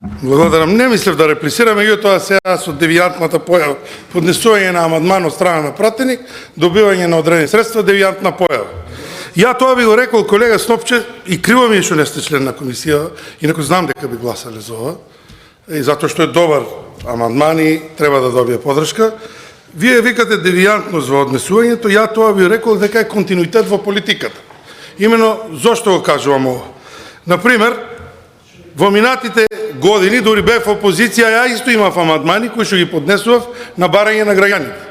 Благодарам. Не мислев да реплицирам, меѓутоа сега со девијантната појава, поднесување на амандман од страна на пратеник, добивање на одредени средства, девијантна појава. Ја тоа би го рекол колега Снопче и криво ми е што не сте член на комисија, инаку знам дека би гласале за ова, и затоа што е добар амандман и треба да добие подршка. Вие викате девијантност во однесувањето, ја тоа би рекол дека е континуитет во политиката. Имено зошто го кажувам ова? Например, во минатите години, дури бев опозиција, ја исто имав амандмани кои што ги поднесував на барање на граѓаните.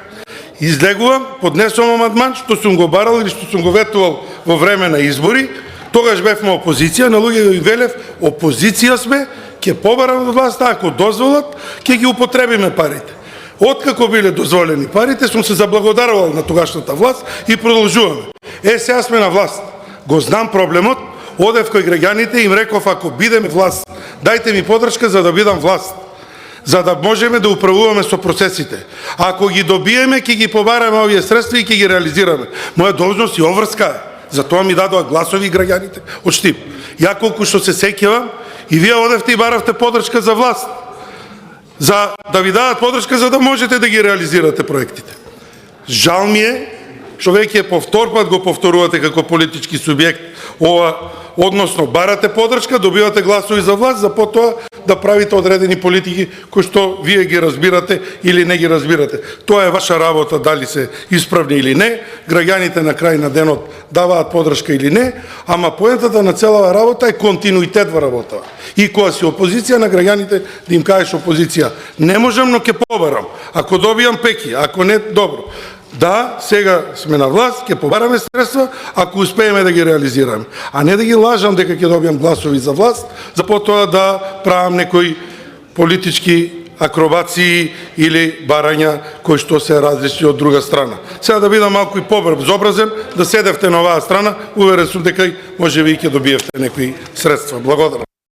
Излегувам, поднесувам амандман што сум го барал или што сум го ветувал во време на избори, тогаш бевме опозиција, на луѓе ги велев, опозиција сме, ќе побараме од власта, ако дозволат, ќе ги употребиме парите. Откако биле дозволени парите, сум се заблагодарувал на тогашната власт и продолжуваме. Сега сме на власт. Го знам проблемот, одев кој граѓаните им реков, ако бидеме власт, дајте ми подршка за да бидам власт, за да можеме да управуваме со процесите. Ако ги добиеме, ќе ги побараме овие средства и ќе ги реализираме. Моја должност и обврска е. Затоа ми дадоа гласови граѓаните од Штип. Ја колку што се сеќавам, и вие одевте и баравте подршка за власт, за да ви дадат подршка за да можете да ги реализирате проектите. Жал ми е што веќе по втор пат го повторувате како политички субјект ова, односно барате подршка, добивате гласови за власт, за потоа да правите одредени политики кои што вие ги разбирате или не ги разбирате. Тоа е ваша работа, дали се исправни или не, граѓаните на крај на денот даваат подршка или не, ама поентата на целава работа е континуитет во работа. И кога си опозиција на граѓаните да им кажеш опозиција, не можам, но ќе побарам. Ако добијам пеки, ако не, добро. Да, сега сме на власт, ќе побараме средства, ако успееме да ги реализираме. А не да ги лажам дека ќе добијам гласови за власт, за потоа да правам некои политички акробации или барања кои што се различни од друга страна. Сега да бидам малку и побрзобразен, да седевте на оваа страна, уверен сум дека можеби и ќе добиевте некои средства. Благодарам.